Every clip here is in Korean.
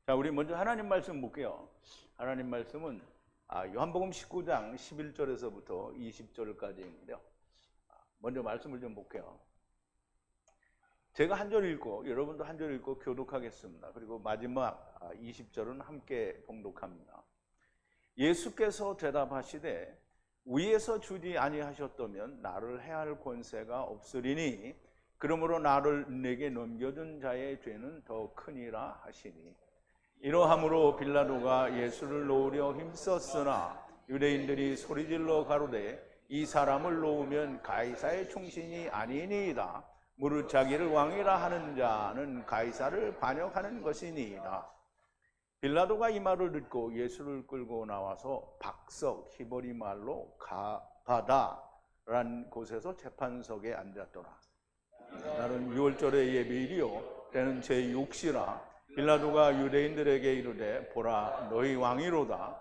자, 우리 먼저 하나님 말씀 볼게요. 하나님 말씀은 요한복음 19장 11절에서부터 20절까지인데요. 먼저 말씀을 좀 볼게요. 제가 한 절 읽고 여러분도 한 절 읽고 교독하겠습니다. 그리고 마지막 20절은 함께 봉독합니다. 예수께서 대답하시되 위에서 주지 아니하셨다면 나를 해할 권세가 없으리니 그러므로 나를 내게 넘겨준 자의 죄는 더 크니라 하시니 이러함으로 빌라도가 예수를 놓으려 힘썼으나 유대인들이 소리질러 가로되 이 사람을 놓으면 가이사의 충신이 아니니이다. 무릇 자기를 왕이라 하는 자는 가이사를 반역하는 것이니이다. 빌라도가 이 말을 듣고 예수를 끌고 나와서 박석 히브리 말로 가바다란 곳에서 재판석에 앉았더라. 나는 6월절의 예비일이요 때는 제6시라. 빌라도가 유대인들에게 이르되 보라 너희 왕이로다.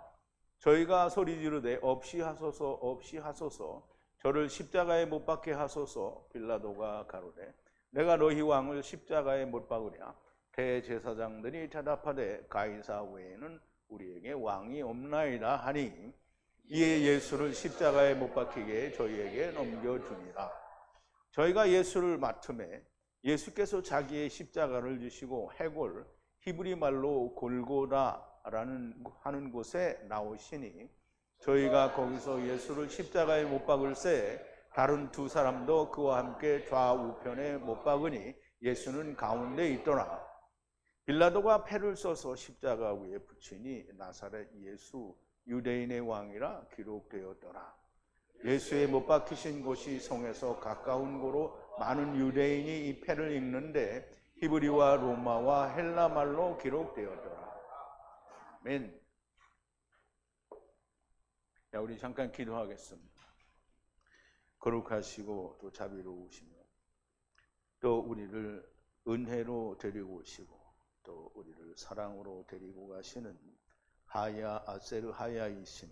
저희가 소리 지르되 없이 하소서 없이 하소서 저를 십자가에 못 박게 하소서. 빌라도가 가로되 내가 너희 왕을 십자가에 못 박으랴. 대제사장들이 대답하되 가이사 외에는 우리에게 왕이 없나이다 하니 이에 예수를 십자가에 못 박히게 저희에게 넘겨주니라. 저희가 예수를 맡음에 예수께서 자기의 십자가를 지시고 해골 히브리 말로 골고다라는 하는 곳에 나오시니 저희가 거기서 예수를 십자가에 못 박을새 다른 두 사람도 그와 함께 좌우편에 못 박으니 예수는 가운데 있더라. 빌라도가 패를 써서 십자가 위에 붙이니 나사렛 예수 유대인의 왕이라 기록되었더라. 예수의 못 박히신 곳이 성에서 가까운 고로 많은 유대인이 이 패를 읽는데 히브리와 로마와 헬라 말로 기록되었더라. 아멘. 자, 우리 잠깐 기도하겠습니다. 거룩하시고 또 자비로우시며 또 우리를 은혜로 데리고 오시고 또 우리를 사랑으로 데리고 가시는 하야 아세르 하야이신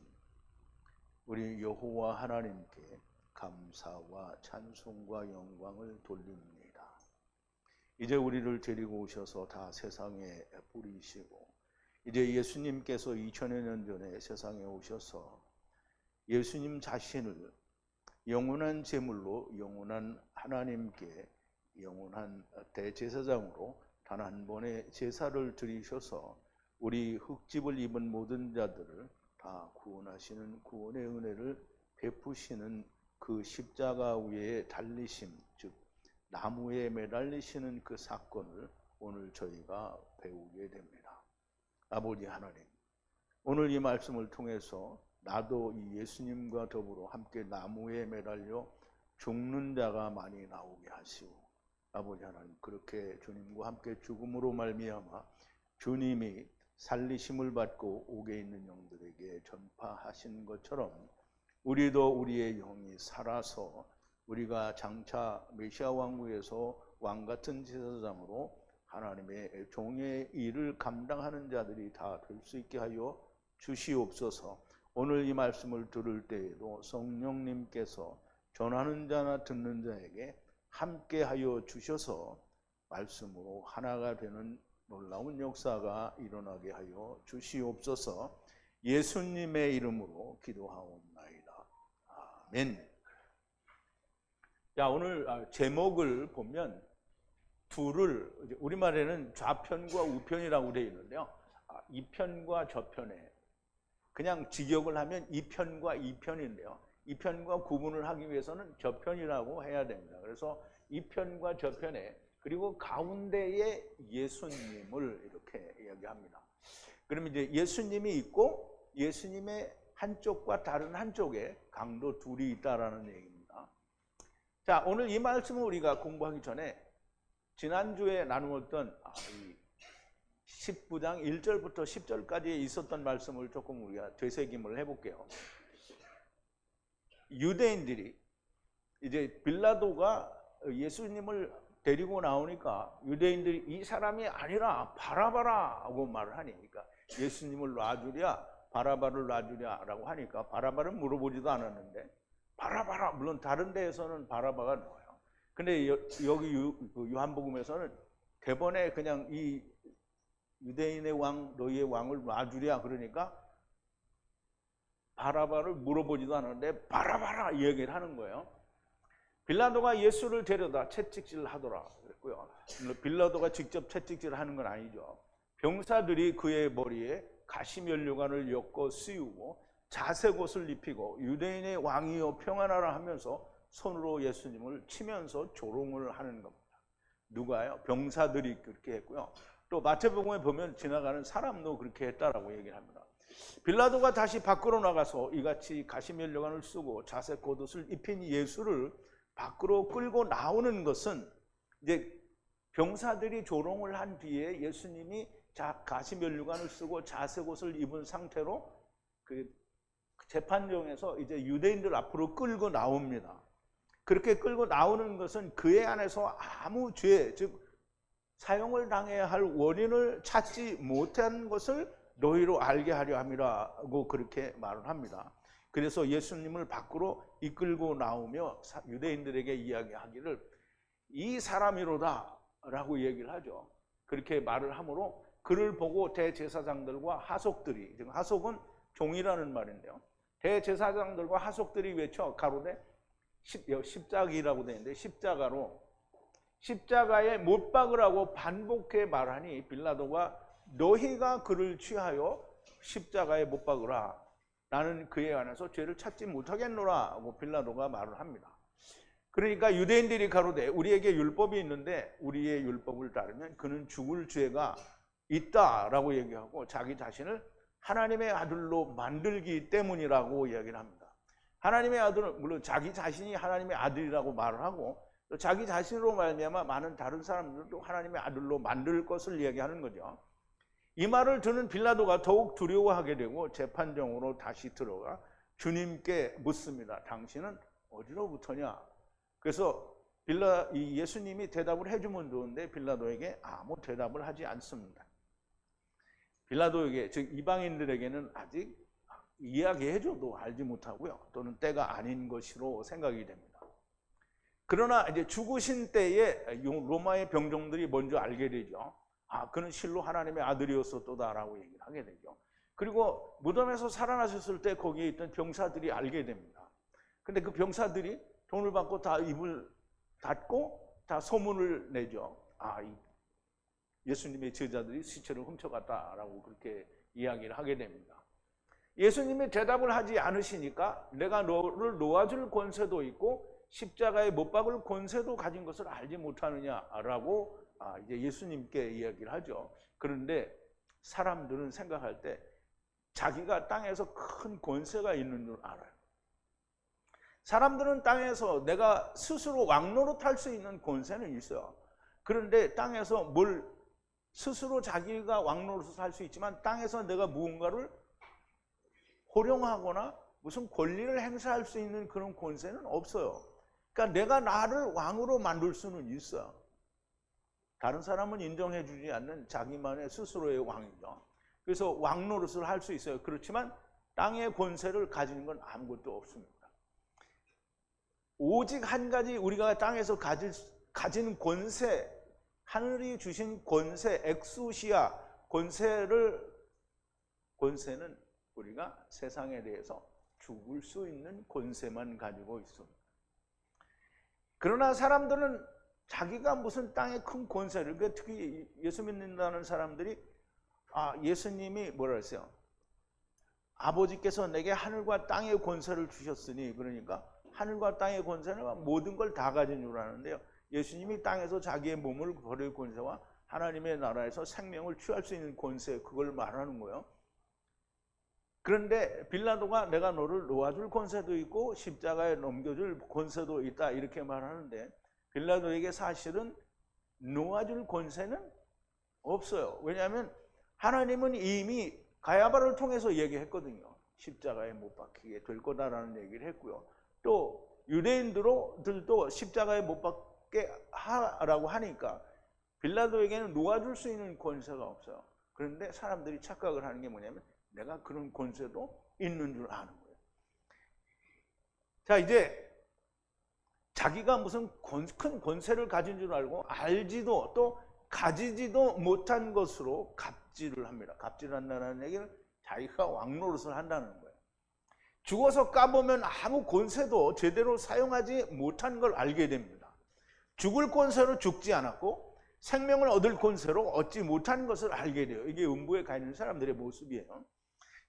우리 여호와 하나님께 감사와 찬송과 영광을 돌립니다. 이제 우리를 데리고 오셔서 다 세상에 뿌리시고 이제 예수님께서 2000여 년 전에 세상에 오셔서 예수님 자신을 영원한 제물로 영원한 하나님께 영원한 대제사장으로 단 한 번의 제사를 드리셔서 우리 흙집을 입은 모든 자들을 다 구원하시는 구원의 은혜를 베푸시는 그 십자가 위에 달리심, 즉 나무에 매달리시는 그 사건을 오늘 저희가 배우게 됩니다. 아버지 하나님, 오늘 이 말씀을 통해서 나도 이 예수님과 더불어 함께 나무에 매달려 죽는 자가 많이 나오게 하시고 아버지 하나님, 그렇게 주님과 함께 죽음으로 말미암아 주님이 살리심을 받고 옥에 있는 영들에게 전파하신 것처럼 우리도 우리의 영이 살아서 우리가 장차 메시아 왕국에서 왕같은 제사장으로 하나님의 종의 일을 감당하는 자들이 다 될 수 있게 하여 주시옵소서. 오늘 이 말씀을 들을 때에도 성령님께서 전하는 자나 듣는 자에게 함께 하여 주셔서 말씀으로 하나가 되는 놀라운 역사가 일어나게 하여 주시옵소서. 예수님의 이름으로 기도하옵나이다. 아멘. 자, 오늘 제목을 보면 둘을 우리말에는 좌편과 우편이라고 되어 있는데요. 이 편과 저 편에 그냥 직역을 하면 이 편과 이 편인데요. 이 편과 구분을 하기 위해서는 저 편이라고 해야 됩니다. 그래서 이 편과 저 편에 그리고 가운데에 예수님을 이렇게 이야기합니다. 그러면 이제 예수님이 있고 예수님의 한쪽과 다른 한쪽에 강도 둘이 있다라는 얘기입니다. 자, 오늘 이 말씀을 우리가 공부하기 전에 지난주에 나누었던 19장 1절부터 10절까지 있었던 말씀을 조금 우리가 되새김을 해볼게요. 유대인들이 이제 빌라도가 예수님을 데리고 나오니까 유대인들이 이 사람이 아니라 바라바라 하고 말을 하니까 예수님을 놔주랴 바라바를 놔주랴라고 하니까 바라바를 물어보지도 않았는데 바라바라, 물론 다른 데에서는 바라바가 나와요. 근데 여기 요한복음에서는 대번에 그냥 이 유대인의 왕 너희의 왕을 놔주랴. 그러니까 바라바를 물어보지도 않았는데 바라바라 이 얘기를 하는 거예요. 빌라도가 예수를 데려다 채찍질 하더라 그랬고요. 빌라도가 직접 채찍질을 하는 건 아니죠. 병사들이 그의 머리에 가시면류관을 엮어 씌우고 자색옷을 입히고 유대인의 왕이여 평안하라 하면서 손으로 예수님을 치면서 조롱을 하는 겁니다. 누가요? 병사들이 그렇게 했고요. 또 마태복음에 보면 지나가는 사람도 그렇게 했다라고 얘기를 합니다. 빌라도가 다시 밖으로 나가서 이같이 가시면류관을 쓰고 자색 겉옷을 입힌 예수를 밖으로 끌고 나오는 것은 이제 병사들이 조롱을 한 뒤에 예수님이 가시면류관을 쓰고 자색 옷을 입은 상태로 그 재판정에서 이제 유대인들 앞으로 끌고 나옵니다. 그렇게 끌고 나오는 것은 그의 안에서 아무 죄, 즉 사형을 당해야 할 원인을 찾지 못한 것을 너희로 알게 하려 함이라고 그렇게 말을 합니다. 그래서 예수님을 밖으로 이끌고 나오며 유대인들에게 이야기하기를 이 사람이로다 라고 얘기를 하죠. 그렇게 말을 하므로 그를 보고 대제사장들과 하속들이, 즉 하속은 종이라는 말인데요, 대제사장들과 하속들이 외쳐 가로되 십자기라고 되어 있는데 십자가로 십자가에 못 박으라고 반복해 말하니 빌라도가 너희가 그를 취하여 십자가에 못 박으라. 나는 그에 관해서 죄를 찾지 못하겠노라 하고 빌라도가 말을 합니다. 그러니까 유대인들이 가로되 우리에게 율법이 있는데 우리의 율법을 따르면 그는 죽을 죄가 있다라고 얘기하고 자기 자신을 하나님의 아들로 만들기 때문이라고 이야기를 합니다. 하나님의 아들은 물론 자기 자신이 하나님의 아들이라고 말을 하고 또 자기 자신으로 말미암아 많은 다른 사람들도 하나님의 아들로 만들 것을 이야기하는 거죠. 이 말을 듣는 빌라도가 더욱 두려워하게 되고 재판정으로 다시 들어가 주님께 묻습니다. 당신은 어디로부터냐? 그래서 예수님이 대답을 해주면 좋은데 빌라도에게 아무 대답을 하지 않습니다. 빌라도에게, 즉 이방인들에게는 아직 이야기해줘도 알지 못하고요, 또는 때가 아닌 것으로 생각이 됩니다. 그러나 이제 죽으신 때에 로마의 병정들이 먼저 알게 되죠. 아, 그는 실로 하나님의 아들이었었다라고 얘기를 하게 되죠. 그리고 무덤에서 살아나셨을 때 거기에 있던 병사들이 알게 됩니다. 근데 그 병사들이 돈을 받고 다 입을 닫고 다 소문을 내죠. 아, 예수님의 제자들이 시체를 훔쳐갔다라고 그렇게 이야기를 하게 됩니다. 예수님이 대답을 하지 않으시니까 내가 너를 놓아줄 권세도 있고 십자가에 못 박을 권세도 가진 것을 알지 못하느냐라고 이제 예수님께 이야기를 하죠. 그런데 사람들은 생각할 때 자기가 땅에서 큰 권세가 있는 줄 알아요. 사람들은 땅에서 내가 스스로 왕노릇할 수 있는 권세는 있어요. 그런데 땅에서 뭘 스스로 자기가 왕노릇을 할 수 있지만 땅에서 내가 무언가를 호령하거나 무슨 권리를 행사할 수 있는 그런 권세는 없어요. 그러니까 내가 나를 왕으로 만들 수는 있어요. 다른 사람은 인정해 주지 않는 자기만의 스스로의 왕이죠. 그래서 왕노릇을 할 수 있어요. 그렇지만 땅의 권세를 가지는 건 아무것도 없습니다. 오직 한 가지 우리가 땅에서 가진 권세, 하늘이 주신 권세, 엑수시아 권세는 우리가 세상에 대해서 죽을 수 있는 권세만 가지고 있습니다. 그러나 사람들은 자기가 무슨 땅에 큰 권세를, 특히 예수 믿는다는 사람들이 예수님이 뭐라 했어요? 아버지께서 내게 하늘과 땅의 권세를 주셨으니, 그러니까 하늘과 땅의 권세는 모든 걸 다 가진 줄 아는데요, 예수님이 땅에서 자기의 몸을 버릴 권세와 하나님의 나라에서 생명을 취할 수 있는 권세, 그걸 말하는 거예요. 그런데 빌라도가 내가 너를 놓아줄 권세도 있고 십자가에 넘겨줄 권세도 있다 이렇게 말하는데 빌라도에게 사실은 놓아줄 권세는 없어요. 왜냐하면 하나님은 이미 가야바를 통해서 얘기했거든요. 십자가에 못 박히게 될 거다라는 얘기를 했고요. 또 유대인들도 십자가에 못 박게 하라고 하니까 빌라도에게는 놓아줄 수 있는 권세가 없어요. 그런데 사람들이 착각을 하는 게 뭐냐면 내가 그런 권세도 있는 줄 아는 거예요. 자, 이제 자기가 무슨 큰 권세를 가진 줄 알고 알지도 또 가지지도 못한 것으로 갑질을 합니다. 갑질한다는 얘기는 자기가 왕노릇을 한다는 거예요. 죽어서 까보면 아무 권세도 제대로 사용하지 못한 걸 알게 됩니다. 죽을 권세로 죽지 않았고 생명을 얻을 권세로 얻지 못한 것을 알게 돼요. 이게 음부에 가 있는 사람들의 모습이에요.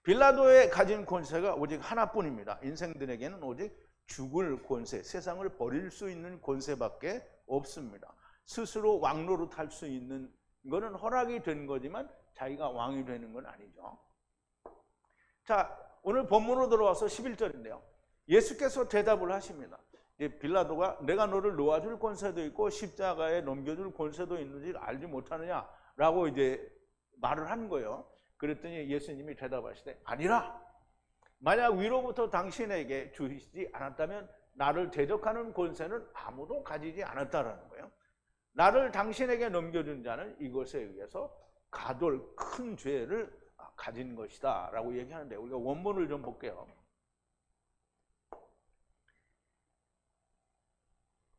빌라도의 가진 권세가 오직 하나뿐입니다. 인생들에게는 오직 죽을 권세, 세상을 버릴 수 있는 권세밖에 없습니다. 스스로 왕노릇할 수 있는 거는 허락이 된 거지만 자기가 왕이 되는 건 아니죠. 자, 오늘 본문으로 들어와서 11절인데요. 예수께서 대답을 하십니다. 빌라도가 내가 너를 놓아줄 권세도 있고 십자가에 넘겨줄 권세도 있는지 알지 못하느냐라고 이제 말을 한 거예요. 그랬더니 예수님이 대답하시되 아니라 만약 위로부터 당신에게 주시지 않았다면 나를 대적하는 권세는 아무도 가지지 않았다라는 거예요. 나를 당신에게 넘겨준 자는 이것에 의해서 가돌 큰 죄를 가진 것이다 라고 얘기하는데 우리가 원문을 좀 볼게요.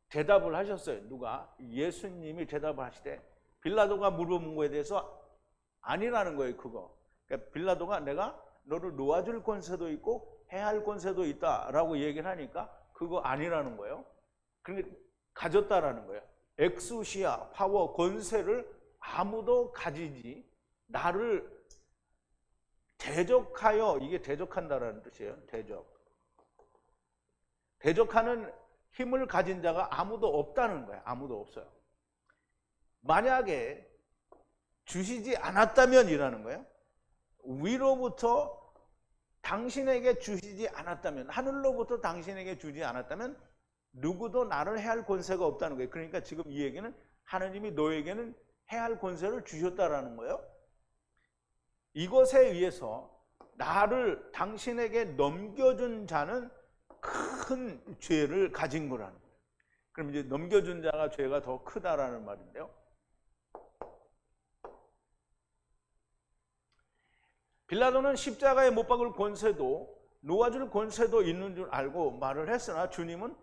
대답을 하셨어요. 누가? 예수님이 대답을 하시되 빌라도가 물어본 거에 대해서 아니라는 거예요. 그거. 그러니까 빌라도가 내가 너를 놓아줄 권세도 있고 해할 권세도 있다라고 얘기를 하니까 그거 아니라는 거예요. 그러니까 가졌다라는 거예요. 엑수시아, 파워, 권세를 아무도 가지지 나를 대적하여, 이게 대적한다라는 뜻이에요. 대적하는 힘을 가진 자가 아무도 없다는 거예요. 아무도 없어요. 만약에 주시지 않았다면이라는 거예요. 위로부터 당신에게 주시지 않았다면, 하늘로부터 당신에게 주지 않았다면 누구도 나를 해할 권세가 없다는 거예요. 그러니까 지금 이 얘기는 하나님이 너에게는 해할 권세를 주셨다라는 거예요. 이것에 의해서 나를 당신에게 넘겨준 자는 큰 죄를 가진 거라는 거예요. 그럼 이제 넘겨준 자가 죄가 더 크다라는 말인데요. 빌라도는 십자가에 못 박을 권세도 놓아줄 권세도 있는 줄 알고 말을 했으나 주님은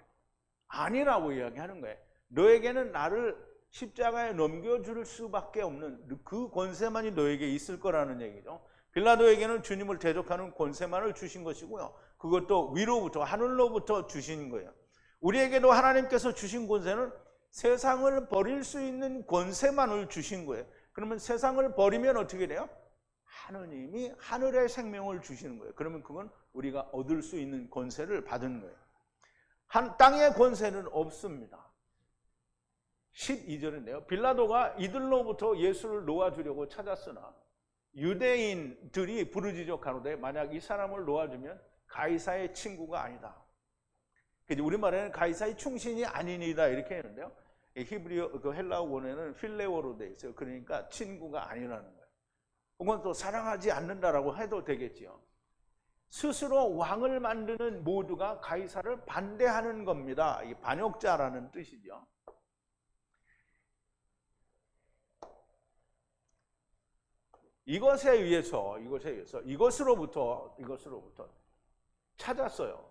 아니라고 이야기하는 거예요. 너에게는 나를 십자가에 넘겨줄 수밖에 없는 그 권세만이 너에게 있을 거라는 얘기죠. 빌라도에게는 주님을 대적하는 권세만을 주신 것이고요. 그것도 위로부터, 하늘로부터 주신 거예요. 우리에게도 하나님께서 주신 권세는 세상을 버릴 수 있는 권세만을 주신 거예요. 그러면 세상을 버리면 어떻게 돼요? 하느님이 하늘의 생명을 주시는 거예요. 그러면 그건 우리가 얻을 수 있는 권세를 받은 거예요. 땅의 권세는 없습니다. 12절인데요. 빌라도가 이들로부터 예수를 놓아주려고 찾았으나 유대인들이 부르짖어가로되 만약 이 사람을 놓아주면 가이사의 친구가 아니다. 우리말에는 가이사의 충신이 아니니다 이렇게 했는데요. 히브리어 그 헬라어 원에는 필레오로 되어 있어요. 그러니까 친구가 아니라는 거예요. 혹은 또 사랑하지 않는다라고 해도 되겠지요. 스스로 왕을 만드는 모두가 가이사를 반대하는 겁니다. 이 반역자라는 뜻이죠. 이것으로부터 찾았어요.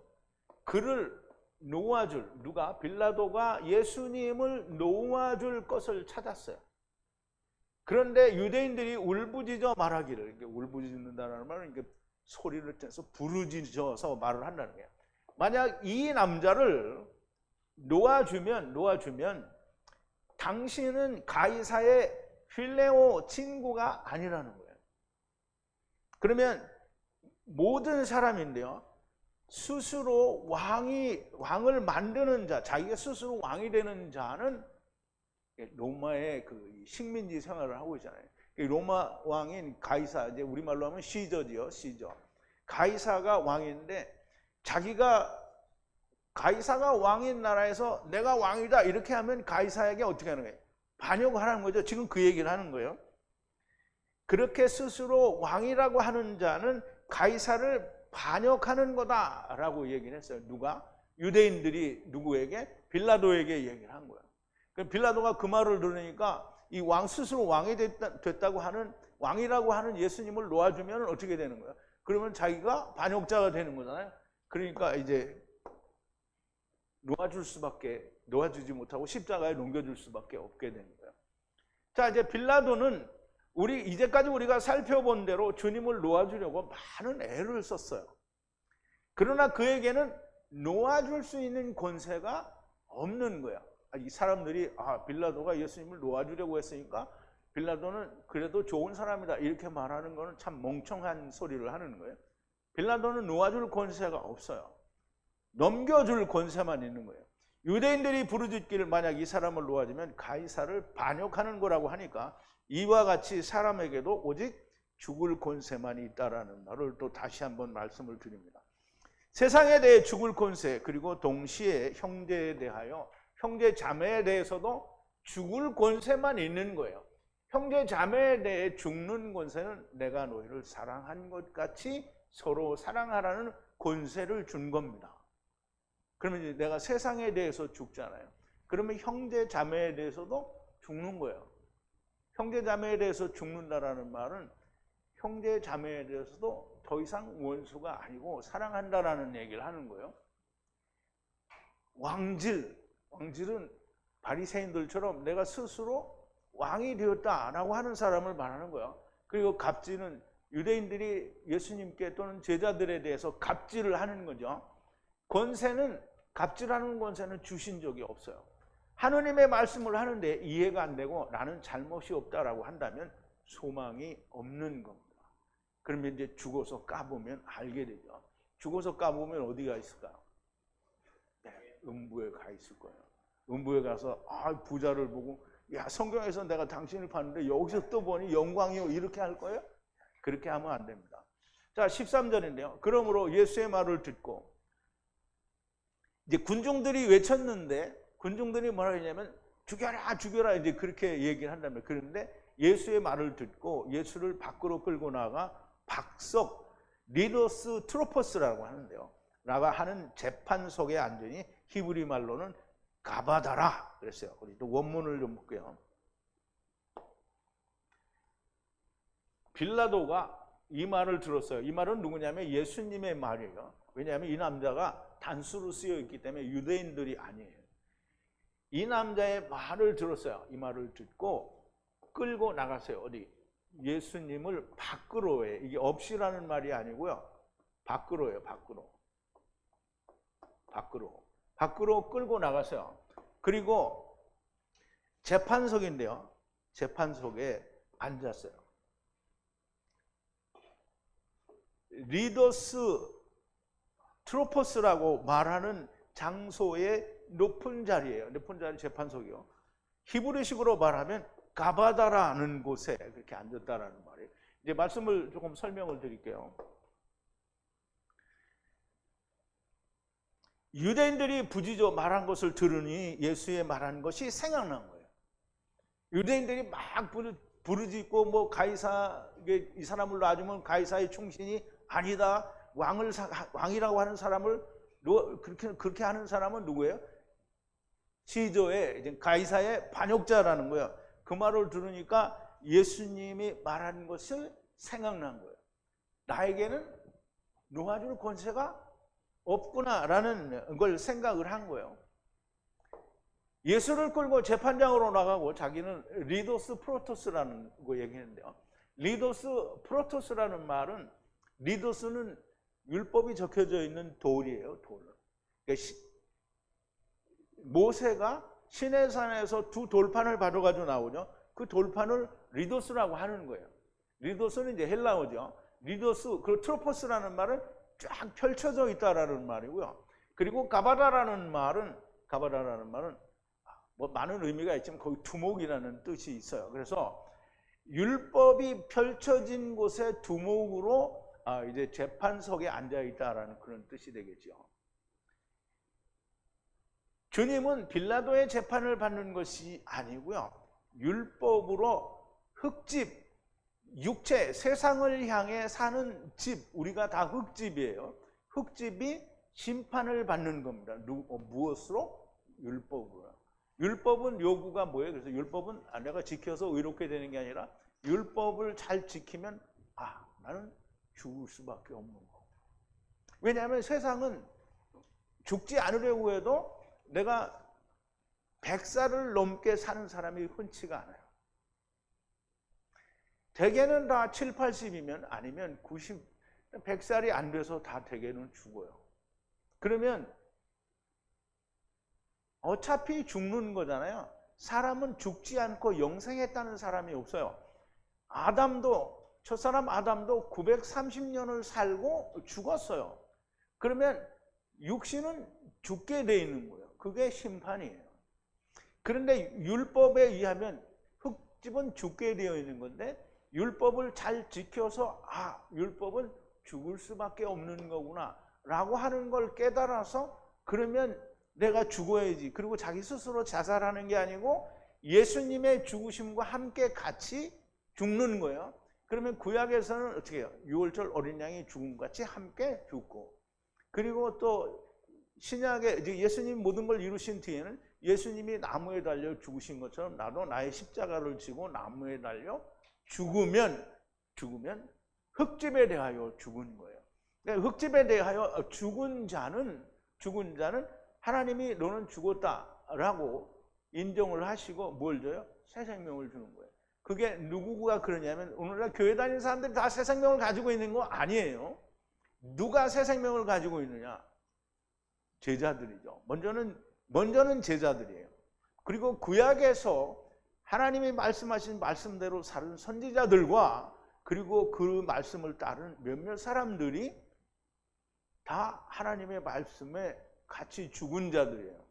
그를 놓아줄, 누가? 빌라도가 예수님을 놓아줄 것을 찾았어요. 그런데 유대인들이 울부짖어 말하기를, 이게 울부짖는다는 말은 이게 소리를 떼서 부르짖어서 말을 한다는 거예요. 만약 이 남자를 놓아주면 당신은 가이사의 필레오 친구가 아니라는 거예요. 그러면 모든 사람인데요, 스스로 왕을 만드는 자, 자기가 스스로 왕이 되는 자는 로마의 그 식민지 생활을 하고 있잖아요. 로마 왕인 가이사, 이제 우리말로 하면 시저지요, 시저. 가이사가 왕인데 가이사가 왕인 나라에서 내가 왕이다 이렇게 하면 가이사에게 어떻게 하는 거예요? 반역을 하는 거죠. 지금 그 얘기를 하는 거예요. 그렇게 스스로 왕이라고 하는 자는 가이사를 반역하는 거다라고 얘기를 했어요. 누가? 유대인들이 누구에게? 빌라도에게 얘기를 한 거예요. 빌라도가 그 말을 들으니까 이 왕 스스로 왕이 됐다고 하는, 왕이라고 하는 예수님을 놓아주면 어떻게 되는 거예요? 그러면 자기가 반역자가 되는 거잖아요. 그러니까 이제 놓아주지 못하고 십자가에 넘겨줄 수밖에 없게 되는 거예요. 자, 이제 빌라도는 이제까지 우리가 살펴본 대로 주님을 놓아주려고 많은 애를 썼어요. 그러나 그에게는 놓아줄 수 있는 권세가 없는 거야. 이 사람들이 빌라도가 예수님을 놓아주려고 했으니까 빌라도는 그래도 좋은 사람이다 이렇게 말하는 거는 참 멍청한 소리를 하는 거예요. 빌라도는 놓아줄 권세가 없어요. 넘겨줄 권세만 있는 거예요. 유대인들이 부르짖기를 만약 이 사람을 놓아주면 가이사를 반역하는 거라고 하니까 이와 같이 사람에게도 오직 죽을 권세만 있다라는 말을 또 다시 한번 말씀을 드립니다. 세상에 대해 죽을 권세, 그리고 동시에 형제에 대하여, 형제 자매에 대해서도 죽을 권세만 있는 거예요. 형제 자매에 대해 죽는 권세는 내가 너희를 사랑한 것 같이 서로 사랑하라는 권세를 준 겁니다. 그러면 이제 내가 세상에 대해서 죽잖아요. 그러면 형제 자매에 대해서도 죽는 거예요. 형제 자매에 대해서 죽는다라는 말은 형제 자매에 대해서도 더 이상 원수가 아니고 사랑한다라는 얘기를 하는 거예요. 왕질은 바리새인들처럼 내가 스스로 왕이 되었다라고 하는 사람을 말하는 거예요. 그리고 갑질은 유대인들이 예수님께 또는 제자들에 대해서 갑질을 하는 거죠. 권세는, 갑질하는 권세는 주신 적이 없어요. 하느님의 말씀을 하는데 이해가 안 되고 나는 잘못이 없다라고 한다면 소망이 없는 겁니다. 그러면 이제 죽어서 까보면 알게 되죠. 죽어서 까보면 어디가 있을까요? 네, 음부에 가 있을 거예요. 음부에 가서 부자를 보고 야, 성경에서 내가 당신을 봤는데 여기서 또 보니 영광이요 이렇게 할 거예요? 그렇게 하면 안 됩니다. 자, 13절인데요. 그러므로 예수의 말을 듣고 이제 군중들이 외쳤는데 군중들이 뭐라 했냐면 죽여라 죽여라 이제 그렇게 얘기를 한다면, 그런데 예수의 말을 듣고 예수를 밖으로 끌고 나가 박석 리더스 트로퍼스라고 하는데요. 라가 하는 재판석에 앉으니 히브리 말로는 가바다라 그랬어요. 우리 또 원문을 좀 볼게요. 빌라도가 이 말을 들었어요. 이 말은 누구냐면 예수님의 말이에요. 왜냐하면 이 남자가 단수로 쓰여 있기 때문에 유대인들이 아니에요. 이 남자의 말을 들었어요. 이 말을 듣고 끌고 나갔어요. 어디? 예수님을 밖으로 해. 이게 없이라는 말이 아니고요. 밖으로예요. 밖으로 끌고 나갔어요. 그리고 재판석인데요. 재판석에 앉았어요. 리더스 트로포스라고 말하는 장소의 높은 자리예요. 높은 자리 재판석이요. 히브리식으로 말하면 가바다라는 곳에 그렇게 앉았다라는 말이에요. 이제 말씀을 조금 설명을 드릴게요. 유대인들이 부지저 말한 것을 들으니 예수의 말한 것이 생각난 거예요. 유대인들이 막 부르짖고 뭐 가이사 이 사람을 놔주면 가이사의 충신이 아니다. 왕이라고 하는 사람을 그렇게 하는 사람은 누구예요? 시저의 이제 가이사의 반역자라는 거예요. 그 말을 들으니까 예수님이 말한 것을 생각난 거예요. 나에게는 놓아줄 권세가 없구나라는 걸 생각을 한 거예요. 예수를 끌고 재판장으로 나가고 자기는 리더스 프로토스라는 거 얘기했는데요. 리더스 프로토스라는 말은, 리더스는 율법이 적혀져 있는 돌이에요. 돌. 그러니까 모세가 시내산에서 두 돌판을 가져가지고 나오죠. 그 돌판을 리더스라고 하는 거예요. 리더스는 이제 헬라어죠. 리더스, 그 트로포스라는 말은 쫙 펼쳐져 있다라는 말이고요. 그리고 가바다라는 말은 뭐 많은 의미가 있지만 거기 두목이라는 뜻이 있어요. 그래서 율법이 펼쳐진 곳에 두목으로 이제 재판석에 앉아 있다라는 그런 뜻이 되겠죠. 주님은 빌라도의 재판을 받는 것이 아니고요. 율법으로 흙집, 육체, 세상을 향해 사는 집, 우리가 다 흙집이에요. 흙집이 심판을 받는 겁니다. 무엇으로? 율법으로. 율법은 요구가 뭐예요? 그래서 율법은 내가 지켜서 의롭게 되는 게 아니라 율법을 잘 지키면 나는 죽을 수밖에 없는 거고. 왜냐하면 세상은 죽지 않으려고 해도 내가 100살을 넘게 사는 사람이 흔치가 않아요. 대개는 다 7, 80이면 아니면 90, 100살이 안 돼서 다 대개는 죽어요. 그러면 어차피 죽는 거잖아요. 사람은 죽지 않고 영생했다는 사람이 없어요. 첫사람 아담도 930년을 살고 죽었어요. 그러면 육신은 죽게 돼 있는 거예요. 그게 심판이에요. 그런데 율법에 의하면 흙집은 죽게 되어 있는 건데, 율법을 잘 지켜서 율법은 죽을 수밖에 없는 거구나 라고 하는 걸 깨달아서, 그러면 내가 죽어야지. 그리고 자기 스스로 자살하는 게 아니고 예수님의 죽으심과 함께 같이 죽는 거예요. 그러면 구약에서는 어떻게 해요? 유월절 어린 양이 죽음같이 함께 죽고, 그리고 또 신약에 예수님 모든 걸 이루신 뒤에는 예수님이 나무에 달려 죽으신 것처럼 나도 나의 십자가를 지고 나무에 달려 죽으면 흙집에 대하여 죽은 거예요. 그러니까 흙집에 대하여 죽은 자는 하나님이 너는 죽었다라고 인정을 하시고 뭘 줘요? 새 생명을 주는 거예요. 그게 누구가 그러냐면 오늘날 교회 다니는 사람들이 다 새 생명을 가지고 있는 거 아니에요. 누가 새 생명을 가지고 있느냐? 제자들이죠. 먼저는 제자들이에요. 그리고 구약에서 하나님이 말씀하신 말씀대로 사는 선지자들과 그리고 그 말씀을 따른 몇몇 사람들이 다 하나님의 말씀에 같이 죽은 자들이에요.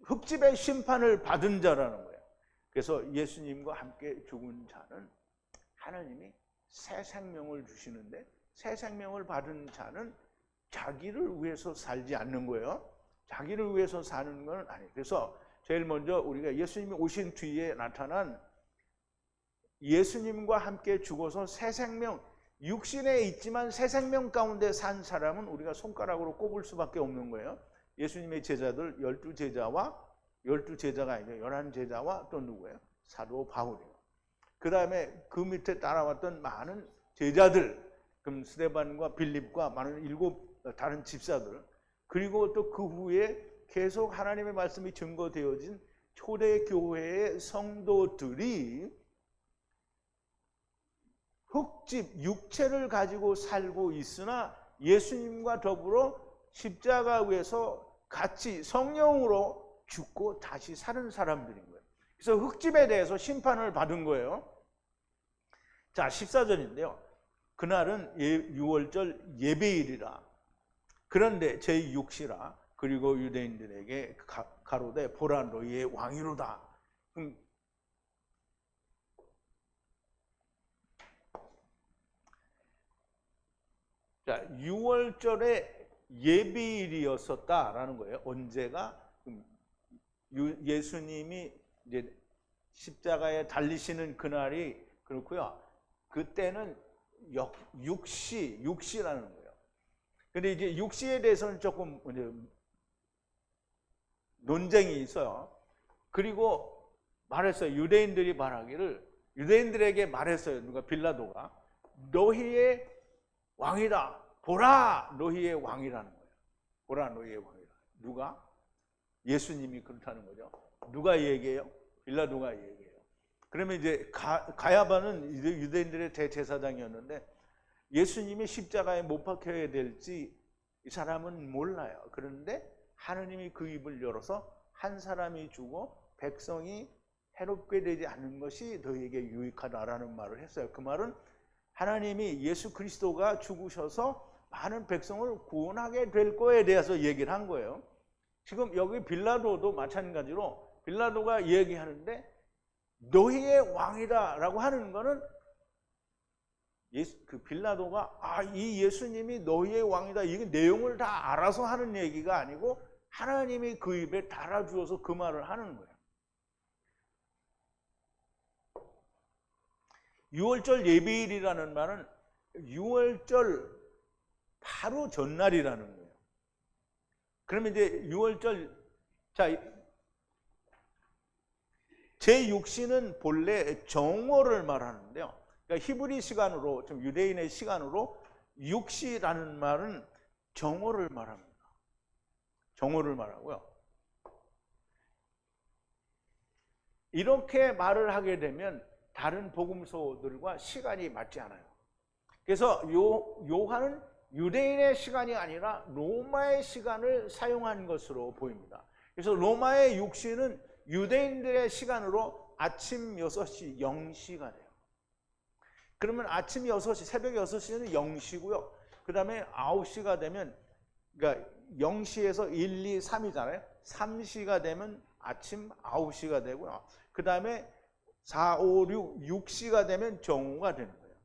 흙집의 심판을 받은 자라는 거예요. 그래서 예수님과 함께 죽은 자는 하나님이 새 생명을 주시는데, 새 생명을 받은 자는 자기를 위해서 살지 않는 거예요. 자기를 위해서 사는 건 아니에요. 그래서 제일 먼저 우리가 예수님이 오신 뒤에 나타난 예수님과 함께 죽어서 새 생명, 육신에 있지만 새 생명 가운데 산 사람은 우리가 손가락으로 꼽을 수밖에 없는 거예요. 예수님의 제자들 12제자와 12제자가 아니죠. 11제자와 또 누구예요? 사도 바울이에요. 그 다음에 그 밑에 따라왔던 많은 제자들, 그럼 스데반과 빌립과 많은 7 다른 집사들, 그리고 또 그 후에 계속 하나님의 말씀이 증거되어진 초대교회의 성도들이 흙집, 육체를 가지고 살고 있으나 예수님과 더불어 십자가 위에서 같이 성령으로 죽고 다시 사는 사람들인 거예요. 그래서 흙집에 대해서 심판을 받은 거예요. 자, 14절인데요. 그날은 유월절 예배일이라. 그런데 제6시라. 그리고 유대인들에게 가로되 보라 너희의 왕이로다. 자, 6월절에 예배일이었었다라는 거예요. 언제가? 예수님이 이제 십자가에 달리시는 그날이 그렇고요. 그때는 육시라는 거예요. 근데 이제 육시에 대해서는 조금 논쟁이 있어요. 그리고 말했어요. 유대인들에게 말했어요. 누가? 빌라도가. 너희의 왕이다. 보라 너희의 왕이라는 거예요. 보라 너희의 왕이다. 누가? 예수님이 그렇다는 거죠. 누가 얘기해요? 빌라도가 얘기해요. 그러면 이제 가야바는 유대인들의 대제사장이었는데 예수님이 십자가에 못 박혀야 될지 이 사람은 몰라요. 그런데 하느님이 그 입을 열어서 한 사람이 죽어 백성이 해롭게 되지 않는 것이 너희에게 유익하다라는 말을 했어요. 그 말은 하나님이 예수 그리스도가 죽으셔서 많은 백성을 구원하게 될 거에 대해서 얘기를 한 거예요. 지금 여기 빌라도도 마찬가지로 빌라도가 얘기하는데 너희의 왕이다 라고 하는 거는 그 빌라도가 이 예수님이 너희의 왕이다 이 내용을 다 알아서 하는 얘기가 아니고 하나님이 그 입에 달아주어서 그 말을 하는 거예요. 6월절 예배일이라는 말은 6월절 바로 전날이라는 거예요. 그러면 이제 6월절, 자, 제6시는 본래 정오를 말하는데요. 그러니까 히브리 시간으로, 좀 유대인의 시간으로 6시라는 말은 정오를 말합니다. 정오를 말하고요. 이렇게 말을 하게 되면 다른 복음서들과 시간이 맞지 않아요. 그래서 요한은 유대인의 시간이 아니라 로마의 시간을 사용한 것으로 보입니다. 그래서 로마의 육시는 유대인들의 시간으로 아침 6시 0시가 돼요. 그러면 아침 6시, 새벽 6시는 0시고요. 그 다음에 9시가 되면, 그러니까 0시에서 1, 2, 3이잖아요. 3시가 되면 아침 9시가 되고요. 그 다음에 4, 5, 6, 6시가 되면 정오가 되는 거예요.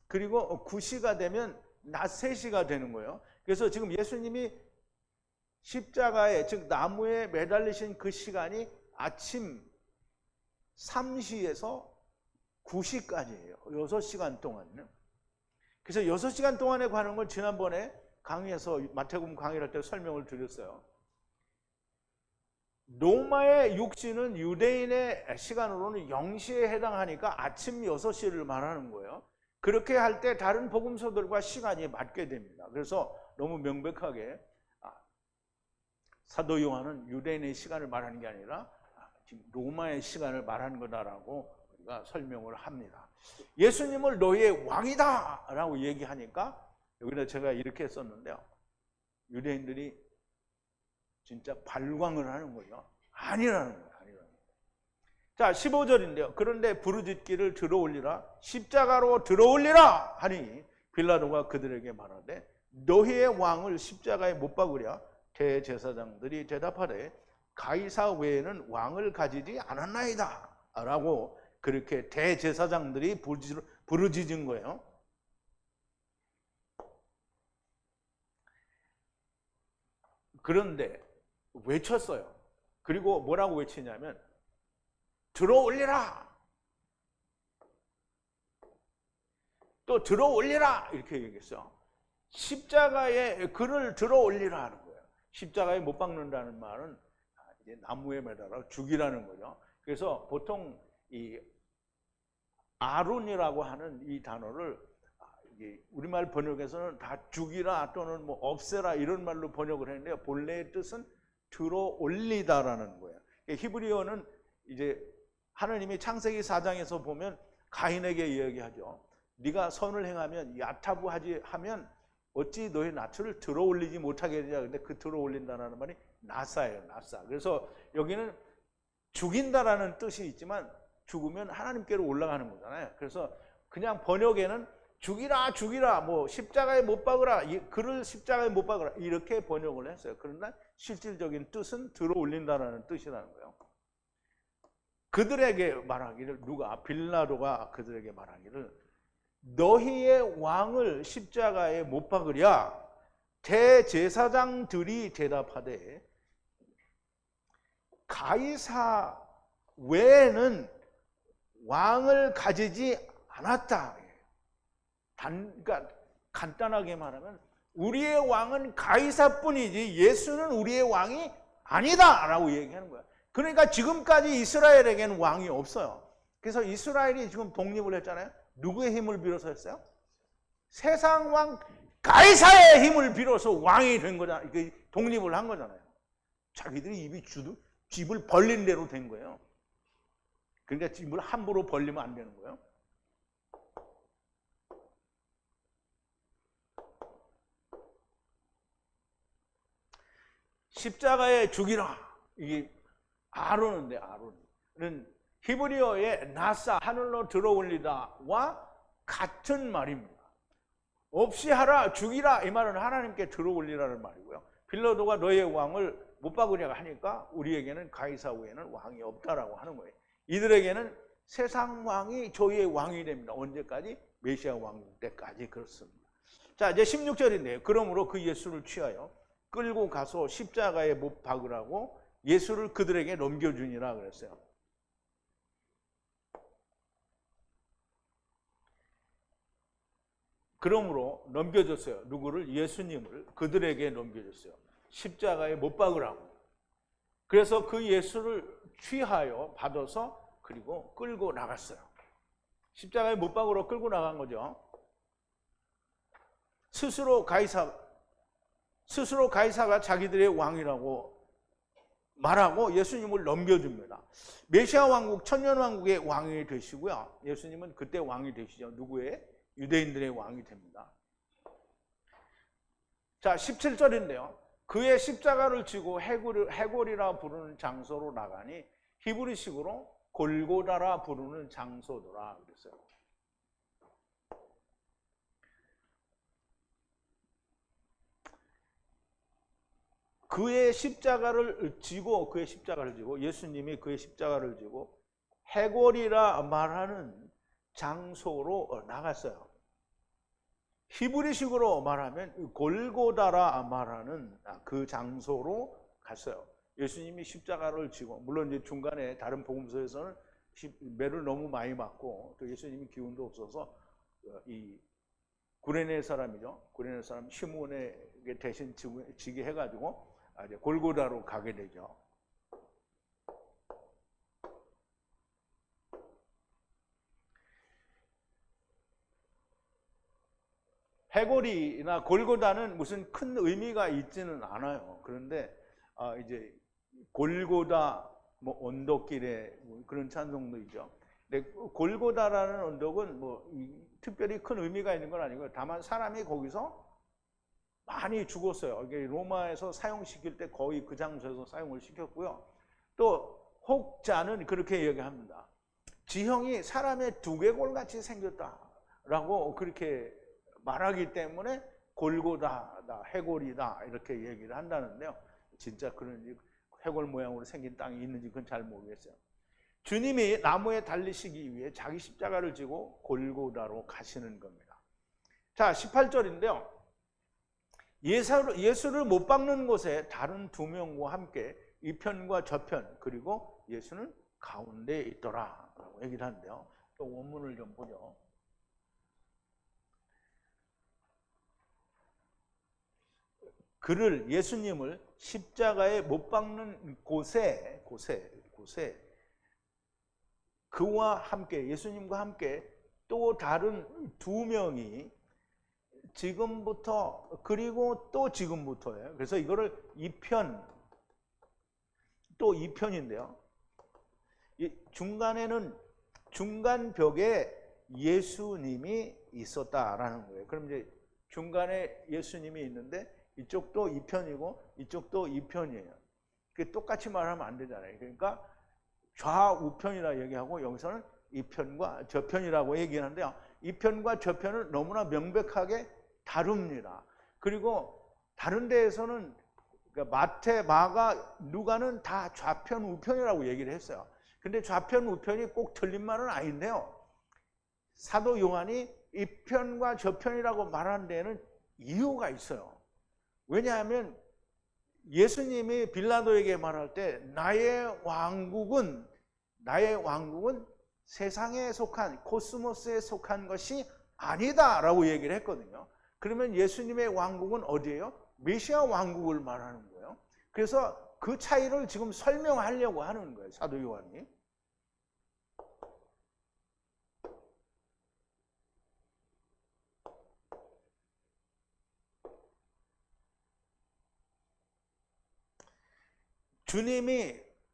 그리고 9시가 되면 낮 3시가 되는 거예요. 그래서 지금 예수님이 십자가에, 즉 나무에 매달리신 그 시간이 아침 3시에서 9시까지예요. 6시간 동안요. 그래서 6시간 동안에 관한 걸 지난번에 강의에서 마태복음 강의를 할 때 설명을 드렸어요. 로마의 육시는 유대인의 시간으로는 0시에 해당하니까 아침 6시를 말하는 거예요. 그렇게 할 때 다른 복음서들과 시간이 맞게 됩니다. 그래서 너무 명백하게 사도 요한은 유대인의 시간을 말하는 게 아니라 지금 로마의 시간을 말하는 거다라고 우리가 설명을 합니다. 예수님을 너희의 왕이다 라고 얘기하니까 여기다 제가 이렇게 썼는데요. 유대인들이 진짜 발광을 하는 거죠. 아니라는 거예요. 자, 15절인데요. 그런데 부르짖기를 들어올리라, 십자가로 들어올리라 하니 빌라도가 그들에게 말하되 너희의 왕을 십자가에 못 박으랴. 대제사장들이 대답하되 가이사 외에는 왕을 가지지 않았나이다 라고 그렇게 대제사장들이 부르짖은 거예요. 그런데 외쳤어요. 그리고 뭐라고 외치냐면 들어올리라, 또 들어올리라 이렇게 얘기했어요. 십자가에 그를 들어올리라 하는 거예요. 십자가에 못 박는다는 말은 이제 나무에 매달아 죽이라는 거죠. 그래서 보통 이 아론이라고 하는 이 단어를 우리말 번역에서는 다 죽이라 또는 뭐 없애라 이런 말로 번역을 했는데요. 본래의 뜻은 들어올리다라는 거예요. 히브리어는 이제 하나님이 창세기 4장에서 보면 가인에게 이야기하죠. 네가 선을 행하면 야타부하지 하면 어찌 너의 나트를 들어올리지 못하게 되냐. 근데 그 들어올린다는 말이 나사예요. 나사. 그래서 여기는 죽인다라는 뜻이 있지만 죽으면 하나님께로 올라가는 거잖아요. 그래서 그냥 번역에는 죽이라 죽이라 뭐 십자가에 못 박으라 그를 십자가에 못 박으라 이렇게 번역을 했어요. 그러나 실질적인 뜻은 들어올린다라는 뜻이라는 거예요. 그들에게 말하기를, 누가? 빌라도가 그들에게 말하기를 너희의 왕을 십자가에 못 박으랴. 대제사장들이 대답하되 가이사 외에는 왕을 가지지 않았다. 그러니까 간단하게 말하면 우리의 왕은 가이사뿐이지 예수는 우리의 왕이 아니다 라고 얘기하는 거야. 그러니까 지금까지 이스라엘에게는 왕이 없어요. 그래서 이스라엘이 지금 독립을 했잖아요. 누구의 힘을 빌어서 했어요? 세상 왕 가이사의 힘을 빌어서 왕이 된 거잖아요. 독립을 한 거잖아요. 자기들이 입을 벌린 대로 된 거예요. 그러니까 입을 함부로 벌리면 안 되는 거예요. 십자가에 죽이라. 이게 아론인데, 아론은 히브리어의 나사, 하늘로 들어올리다와 같은 말입니다. 없이 하라, 죽이라 이 말은 하나님께 들어올리라는 말이고요. 빌라도가 너의 왕을 못 박으려고 하니까 우리에게는 가이사 외에는 왕이 없다라고 하는 거예요. 이들에게는 세상 왕이 저희의 왕이 됩니다. 언제까지? 메시아 왕 때까지. 그렇습니다. 자, 이제 16절인데요. 그러므로 그 예수를 취하여 끌고 가서 십자가에 못 박으라고 예수를 그들에게 넘겨주니라 그랬어요. 그러므로 넘겨줬어요. 누구를? 예수님을 그들에게 넘겨줬어요. 십자가에 못 박으라고. 그래서 그 예수를 취하여 받아서 그리고 끌고 나갔어요. 십자가에 못 박으러 끌고 나간 거죠. 스스로 가이사가 자기들의 왕이라고 말하고 예수님을 넘겨줍니다. 메시아 왕국, 천년 왕국의 왕이 되시고요. 예수님은 그때 왕이 되시죠. 누구의? 유대인들의 왕이 됩니다. 자, 17절인데요. 그의 십자가를 지고 해골이라 부르는 장소로 나가니 히브리식으로 골고다라 부르는 장소더라 그랬어요. 그의 십자가를 지고 예수님이 그의 십자가를 지고 해골이라 말하는 장소로 나갔어요. 히브리식으로 말하면 골고다라 말하는 그 장소로 갔어요. 예수님이 십자가를 지고, 물론 이제 중간에 다른 복음서에서는 매를 너무 많이 맞고 또 예수님이 기운도 없어서 이 구레네 사람이죠. 구레네 사람 시몬에게 대신 지게 해가지고 이제 골고다로 가게 되죠. 해골이나 골고다는 무슨 큰 의미가 있지는 않아요. 그런데 이제 골고다 뭐 언덕길에 뭐 그런 찬송도 있죠. 근데 골고다라는 언덕은 뭐 특별히 큰 의미가 있는 건 아니고요. 다만 사람이 거기서 많이 죽었어요. 이게 로마에서 사용시킬 때 거의 그 장소에서 사용을 시켰고요. 또 혹자는 그렇게 얘기합니다. 지형이 사람의 두개골같이 생겼다라고 그렇게 말하기 때문에 골고다다, 해골이다 이렇게 얘기를 한다는데요. 진짜 그런 해골 모양으로 생긴 땅이 있는지 그건 잘 모르겠어요. 주님이 나무에 달리시기 위해 자기 십자가를 지고 골고다로 가시는 겁니다. 자, 18절인데요. 예수를 못 박는 곳에 다른 두 명과 함께 이 편과 저 편, 그리고 예수는 가운데 있더라 라고 얘기를 하는데요. 또 원문을 좀 보죠. 예수님을 십자가에 못 박는 곳에 그와 함께, 예수님과 함께 또 다른 두 명이 지금부터, 그리고 또 지금부터예요. 그래서 이거를 2편, 또 2편인데요. 중간에는 중간 벽에 예수님이 있었다라는 거예요. 그럼 이제 중간에 예수님이 있는데 이쪽도 2편이고 이쪽도 2편이에요. 그게 똑같이 말하면 안 되잖아요. 그러니까 좌우편이라 얘기하고 여기서는 이 편과 저 편이라고 얘기하는데요. 이 편과 저 편은 너무나 명백하게 다릅니다. 그리고 다른 데에서는 마태, 마가, 누가는 다 좌편, 우편이라고 얘기를 했어요. 근데 좌편, 우편이 꼭 틀린 말은 아닌데요. 사도 요한이 이 편과 저 편이라고 말하는 데에는 이유가 있어요. 왜냐하면 예수님이 빌라도에게 말할 때 나의 왕국은 세상에 속한, 코스모스에 속한 것이 아니다라고 얘기를 했거든요. 그러면 예수님의 왕국은 어디예요? 메시아 왕국을 말하는 거예요. 그래서 그 차이를 지금 설명하려고 하는 거예요, 사도 요한이.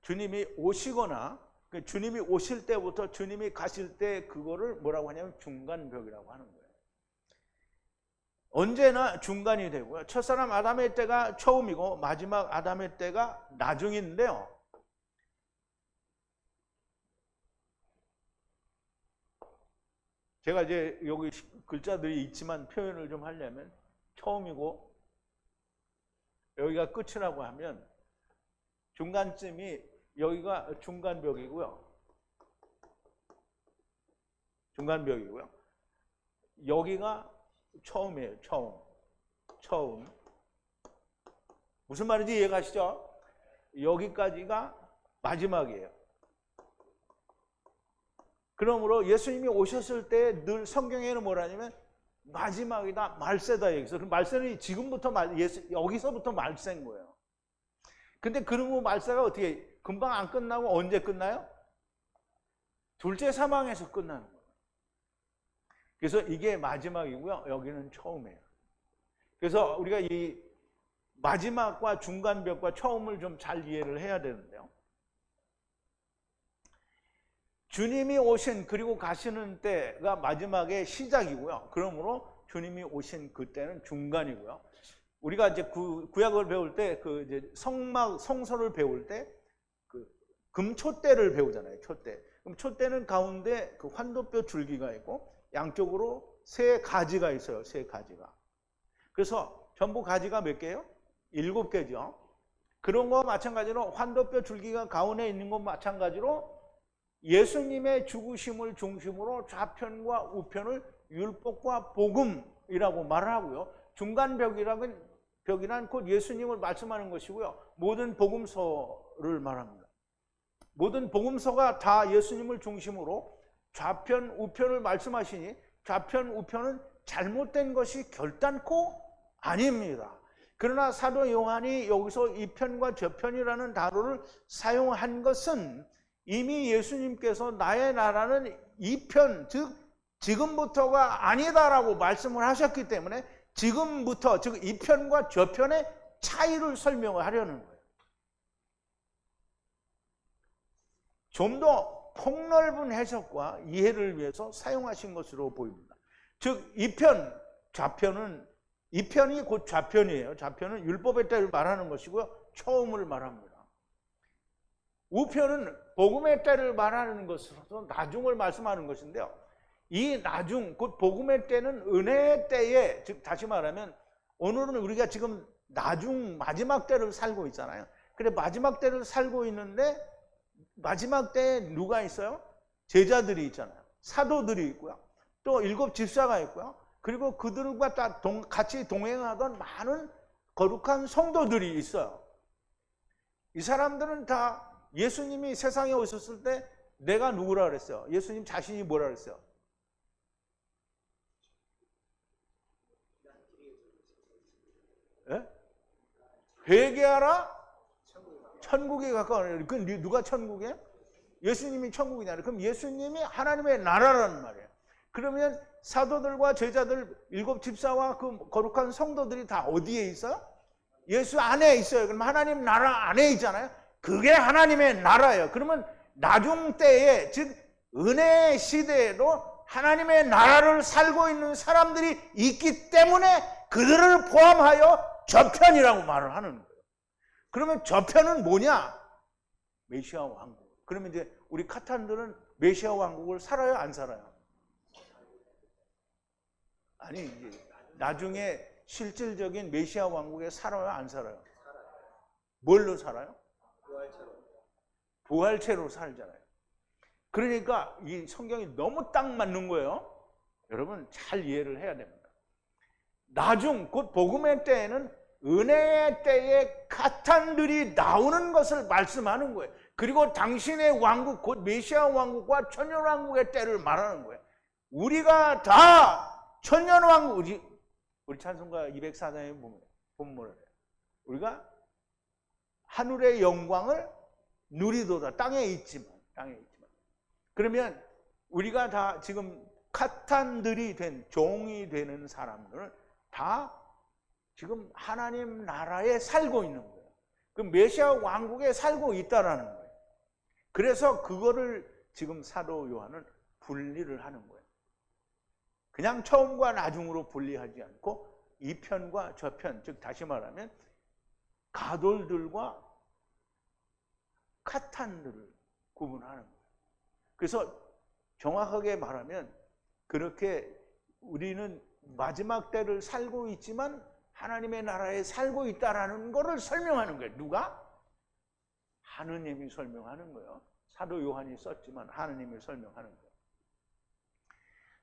주님이 오시거나, 주님이 오실 때부터 주님이 가실 때 그거를 뭐라고 하냐면 중간벽이라고 하는 거예요. 언제나 중간이 되고요. 첫사람 아담의 때가 처음이고 마지막 아담의 때가 나중인데요. 제가 이제 여기 글자들이 있지만 표현을 좀 하려면 처음이고 여기가 끝이라고 하면 중간쯤이 여기가 중간벽이고요. 여기가 처음이에요. 처음. 무슨 말인지 이해가시죠? 여기까지가 마지막이에요. 그러므로 예수님이 오셨을 때 늘 성경에는 뭐라냐면 마지막이다, 말세다 여기서. 그 말세는 지금부터 여기서부터 말세인 거예요. 근데 그러면 말세가 어떻게 금방 안 끝나고 언제 끝나요? 둘째 사망에서 끝나는 거예요. 그래서 이게 마지막이고요. 여기는 처음이에요. 그래서 우리가 이 마지막과 중간벽과 처음을 좀 잘 이해를 해야 되는데요. 주님이 오신 그리고 가시는 때가 마지막의 시작이고요. 그러므로 주님이 오신 그때는 중간이고요. 우리가 이제 구약을 배울 때 그 이제 성서를 배울 때 그 금촛대를 배우잖아요. 촛대. 그럼 촛대는 가운데 그 환도뼈 줄기가 있고 양쪽으로 세 가지가 있어요. 세 가지가. 그래서 전부 가지가 몇 개예요? 7개죠. 그런 거와 마찬가지로 환도뼈 줄기가 가운데 있는 것과 마찬가지로 예수님의 죽으심을 중심으로 좌편과 우편을 율법과 복음이라고 말을 하고요. 중간벽이란 곧 예수님을 말씀하는 것이고요. 모든 복음서를 말합니다. 모든 복음서가 다 예수님을 중심으로 좌편, 우편을 말씀하시니 좌편, 우편은 잘못된 것이 결단코 아닙니다. 그러나 사도 요한이 여기서 이 편과 저편이라는 단어를 사용한 것은 이미 예수님께서 나의 나라는 이 편, 즉 지금부터가 아니다라고 말씀을 하셨기 때문에 지금부터, 즉 이 편과 저편의 차이를 설명을 하려는 거예요. 좀 더 폭넓은 해석과 이해를 위해서 사용하신 것으로 보입니다. 즉 이 편, 좌편은 이 편이 곧 좌편이에요. 좌편은 율법의 때를 말하는 것이고요. 처음을 말합니다. 우편은 복음의 때를 말하는 것으로서 나중을 말씀하는 것인데요. 이 나중, 곧 복음의 때는 은혜의 때에, 즉 다시 말하면 오늘은 우리가 지금 나중 마지막 때를 살고 있잖아요. 그래 마지막 때를 살고 있는데 마지막 때에 누가 있어요? 제자들이 있잖아요. 사도들이 있고요. 또 7 집사가 있고요. 그리고 그들과 같이 동행하던 많은 거룩한 성도들이 있어요. 이 사람들은 다 예수님이 세상에 오셨을 때 내가 누구라 그랬어요? 예수님 자신이 뭐라 그랬어요? 예? 회개하라? 천국에 가까운. 그 누가 천국이에요? 예수님이 천국이냐? 그럼 예수님이 하나님의 나라라는 말이에요. 그러면 사도들과 제자들 7 집사와 그 거룩한 성도들이 다 어디에 있어요? 예수 안에 있어요. 그럼 하나님 나라 안에 있잖아요. 그게 하나님의 나라예요. 그러면 나중 때에, 즉 은혜의 시대에도 하나님의 나라를 살고 있는 사람들이 있기 때문에 그들을 포함하여 저편이라고 말을 하는 거예요. 그러면 저편은 뭐냐? 메시아 왕국. 그러면 이제 우리 카탄들은 메시아 왕국을 살아요, 안 살아요? 아니, 이제 나중에 실질적인 메시아 왕국에 살아요, 안 살아요? 뭘로 살아요? 부활체로 살잖아요. 그러니까 이 성경이 너무 딱 맞는 거예요. 여러분 잘 이해를 해야 됩니다. 나중 곧 복음의 때에는 은혜의 때에 카탄들이 나오는 것을 말씀하는 거예요. 그리고 당신의 왕국 곧 메시아 왕국과 천년왕국의 때를 말하는 거예요. 우리가 다 천년왕국, 우리 찬송가 204장에 보면 본문을 해요. 우리가 하늘의 영광을 누리도다. 땅에 있지만. 그러면 우리가 다 지금 카탄들이 된 종이 되는 사람들은 다 지금 하나님 나라에 살고 있는 거예요. 그 메시아 왕국에 살고 있다라는 거예요. 그래서 그거를 지금 사도 요한은 분리를 하는 거예요. 그냥 처음과 나중으로 분리하지 않고 이 편과 저 편, 즉 다시 말하면 가돌들과 카탄들을 구분하는 거예요. 그래서 정확하게 말하면 그렇게 우리는 마지막 때를 살고 있지만 하나님의 나라에 살고 있다라는 것을 설명하는 거예요. 누가? 하느님이 설명하는 거예요. 사도 요한이 썼지만 하느님이 설명하는 거예요.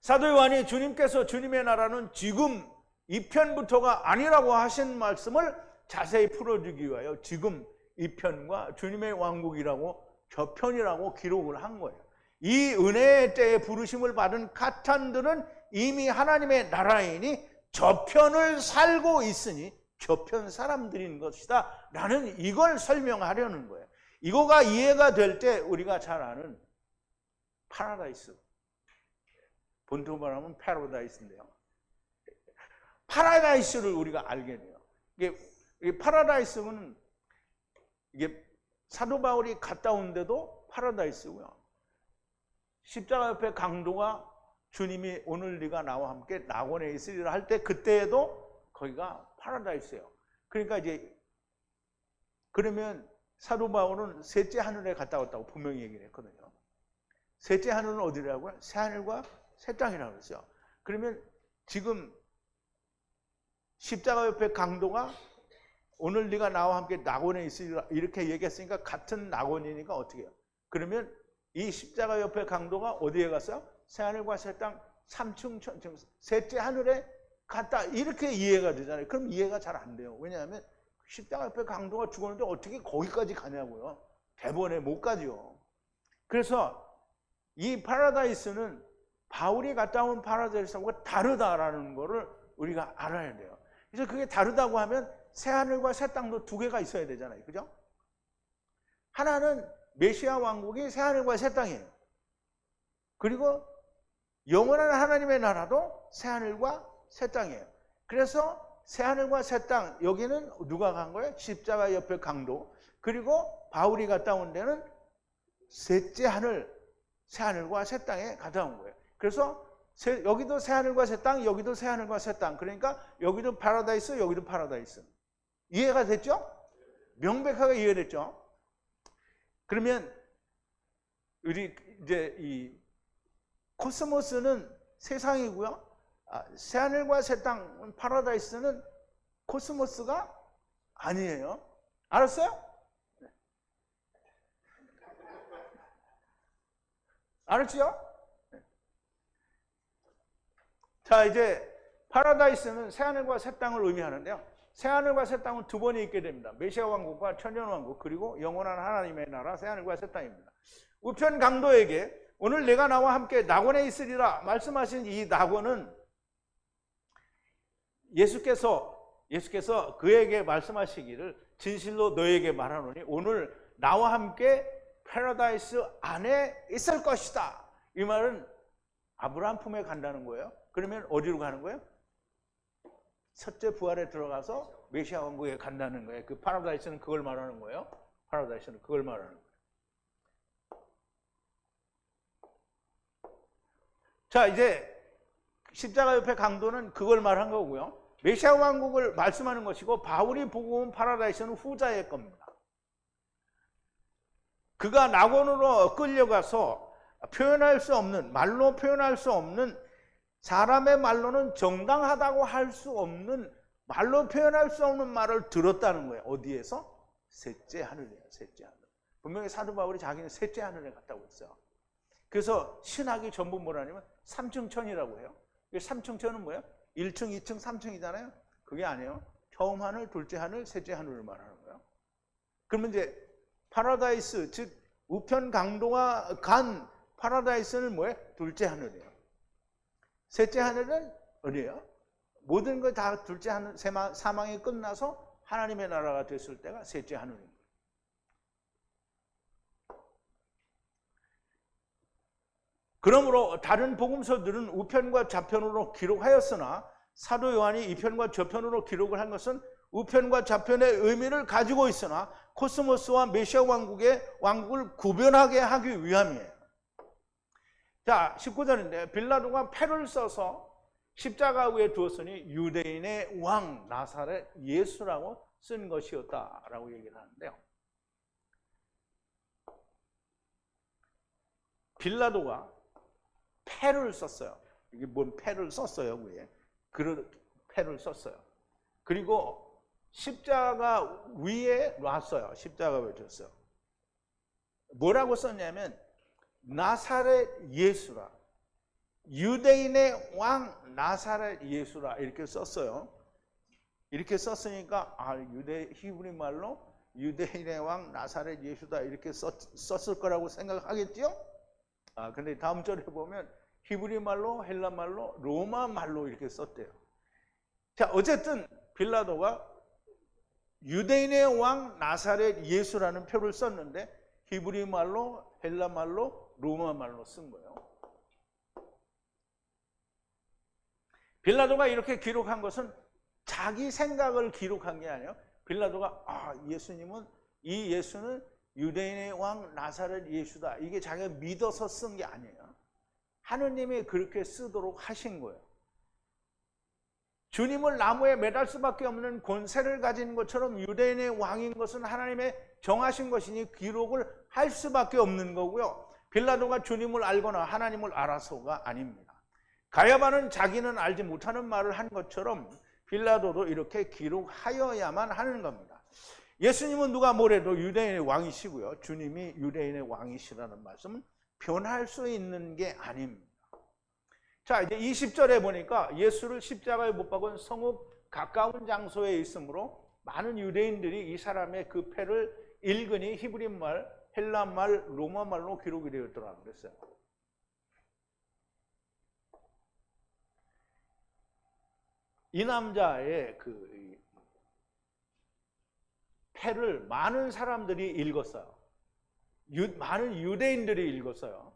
사도 요한이 주님께서 주님의 나라는 지금 이 편부터가 아니라고 하신 말씀을 자세히 풀어주기 위하여 지금 이 편과 주님의 왕국이라고 저 편이라고 기록을 한 거예요. 이 은혜의 때에 부르심을 받은 카탄들은 이미 하나님의 나라이니 저편을 살고 있으니 저편 사람들인 것이다 라는 이걸 설명하려는 거예요. 이거가 이해가 될 때 우리가 잘 아는 파라다이스, 본토 말하면 패러다이스인데요. 파라다이스를 우리가 알게 돼요. 이게 이 파라다이스는 이게 사도 바울이 갔다 온데도 파라다이스고요. 십자가 옆에 강도가 주님이 오늘 네가 나와 함께 낙원에 있으리라 할 때 그때에도 거기가 파라다이스예요. 그러니까 이제 그러면 사도 바울은 셋째 하늘에 갔다 왔다고 분명히 얘기를 했거든요. 셋째 하늘은 어디라고요? 새 하늘과 새 땅이라고 그랬어요. 그러면 지금 십자가 옆에 강도가 오늘 네가 나와 함께 낙원에 있으리라 이렇게 얘기했으니까 같은 낙원이니까 어떻게 해요? 그러면 이 십자가 옆에 강도가 어디에 갔어요? 새 하늘과 새 땅, 삼층천, 셋째 하늘에 갔다 이렇게 이해가 되잖아요. 그럼 이해가 잘 안 돼요. 왜냐하면 십자가 옆에 강도가 죽었는데 어떻게 거기까지 가냐고요. 대번에 못 가죠. 그래서 이 파라다이스는 바울이 갔다 온 파라다이스하고 다르다라는 거를 우리가 알아야 돼요. 그래서 그게 다르다고 하면 새 하늘과 새 땅도 두 개가 있어야 되잖아요. 그죠? 하나는 메시아 왕국이 새 하늘과 새 땅이에요. 그리고 영원한 하나님의 나라도 새 하늘과 새 땅이에요. 그래서 새 하늘과 새 땅, 여기는 누가 간 거예요? 십자가 옆에 강도. 그리고 바울이 갔다 온 데는 셋째 하늘, 새 하늘과 새 땅에 갔다 온 거예요. 그래서 여기도 새 하늘과 새 땅, 여기도 새 하늘과 새 땅. 그러니까 여기도 파라다이스, 여기도 파라다이스. 이해가 됐죠? 명백하게 이해됐죠? 그러면 우리 이제 이 코스모스는 세상이고요. 새 하늘과 새 땅, 파라다이스는 코스모스가 아니에요. 알았어요? 알았죠? 자, 이제 파라다이스는 새 하늘과 새 땅을 의미하는데요. 새 하늘과 새 땅은 두 번이 있게 됩니다. 메시아 왕국과 천년 왕국, 그리고 영원한 하나님의 나라 새 하늘과 새 땅입니다. 우편 강도에게 오늘 내가 나와 함께 낙원에 있으리라 말씀하신 이 낙원은 예수께서 그에게 말씀하시기를 진실로 너에게 말하노니 오늘 나와 함께 파라다이스 안에 있을 것이다. 이 말은 아브라함 품에 간다는 거예요. 그러면 어디로 가는 거예요? 첫째 부활에 들어가서 메시아 왕국에 간다는 거예요. 그 파라다이스는 그걸 말하는 거예요. 파라다이스는 그걸 말하는 거예요. 자, 이제 십자가 옆에 강도는 그걸 말한 거고요. 메시아 왕국을 말씀하는 것이고 바울이 보고 온 파라다이스는 후자의 겁니다. 그가 낙원으로 끌려가서 표현할 수 없는, 말로 표현할 수 없는, 사람의 말로는 정당하다고 할 수 없는, 말로 표현할 수 없는 말을 들었다는 거예요. 어디에서? 셋째 하늘이에요. 셋째 하늘. 분명히 사도 바울이 자기는 셋째 하늘에 갔다고 했어요. 그래서 신학이 전부 뭐라냐면 삼층천이라고 해요. 삼층천은 뭐예요? 1층, 2층, 3층이잖아요. 그게 아니에요. 처음 하늘, 둘째 하늘, 셋째 하늘을 말하는 거예요. 그러면 이제 파라다이스, 즉 우편 강도가 간 파라다이스는 뭐예요? 둘째 하늘이에요. 셋째 하늘은 어디예요? 모든 걸 다 둘째 하늘, 사망이 끝나서 하나님의 나라가 됐을 때가 셋째 하늘입니다. 그러므로 다른 복음서들은 우편과 좌편으로 기록하였으나 사도 요한이 이편과 저편으로 기록을 한 것은 우편과 좌편의 의미를 가지고 있으나 코스모스와 메시아 왕국을 구별하게 하기 위함이에요. 자, 19절인데 빌라도가 패를 써서 십자가 위에 두었으니 유대인의 왕 나사렛 예수라고 쓴 것이었다라고 얘기를 하는데요. 빌라도가 패를 썼어요. 이게 뭔 패를 썼어요, 위에. 패를 썼어요. 그리고 십자가 위에 놨어요. 십자가 위에 뒀어요. 뭐라고 썼냐면 나사렛 예수라, 유대인의 왕 나사렛 예수라 이렇게 썼어요. 이렇게 썼으니까 히브리 말로 유대인의 왕 나사렛 예수다 이렇게 썼을 거라고 생각하겠죠? 근데 다음 절에 보면 히브리 말로, 헬라 말로, 로마 말로 이렇게 썼대요. 자, 어쨌든 빌라도가 유대인의 왕 나사렛 예수라는 표를 썼는데 히브리 말로, 헬라 말로, 로마 말로 쓴 거예요. 빌라도가 이렇게 기록한 것은 자기 생각을 기록한 게 아니에요. 빌라도가 이 예수는 유대인의 왕 나사렛 예수다. 이게 자기가 믿어서 쓴 게 아니에요. 하느님이 그렇게 쓰도록 하신 거예요. 주님을 나무에 매달 수밖에 없는 권세를 가진 것처럼 유대인의 왕인 것은 하나님의 정하신 것이니 기록을 할 수밖에 없는 거고요. 빌라도가 주님을 알거나 하나님을 알아서가 아닙니다. 가야바는 자기는 알지 못하는 말을 한 것처럼 빌라도도 이렇게 기록하여야만 하는 겁니다. 예수님은 누가 뭐래도 유대인의 왕이시고요. 주님이 유대인의 왕이시라는 말씀은 변할 수 있는 게 아닙니다. 자, 이제 20절에 보니까 예수를 십자가에 못 박은 성읍 가까운 장소에 있으므로 많은 유대인들이 이 사람의 그 패를 읽으니 히브리말, 헬라말, 로마말로 기록이 되었더라 그랬어요. 이 남자의 그 패를 많은 사람들이 읽었어요. 많은 유대인들이 읽었어요.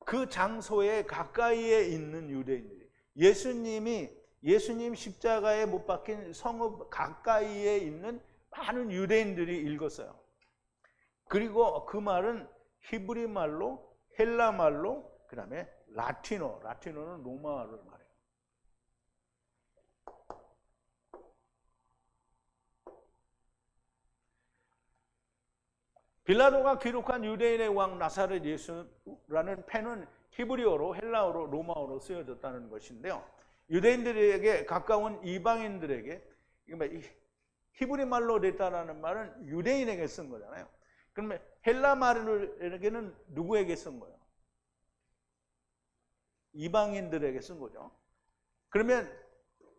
그 장소에 가까이에 있는 유대인들이, 예수님 십자가에 못 박힌 성읍 가까이에 있는 많은 유대인들이 읽었어요. 그리고 그 말은 히브리 말로, 헬라 말로, 그 다음에 라틴어는 로마어를 말해요. 빌라도가 기록한 유대인의 왕 나사렛 예수라는 패는 히브리어로, 헬라어로, 로마어로 쓰여졌다는 것인데요. 유대인들에게 가까운 이방인들에게, 히브리 말로 됐다는 말은 유대인에게 쓴 거잖아요. 그러면 헬라 말에게는 누구에게 쓴 거예요? 이방인들에게 쓴 거죠. 그러면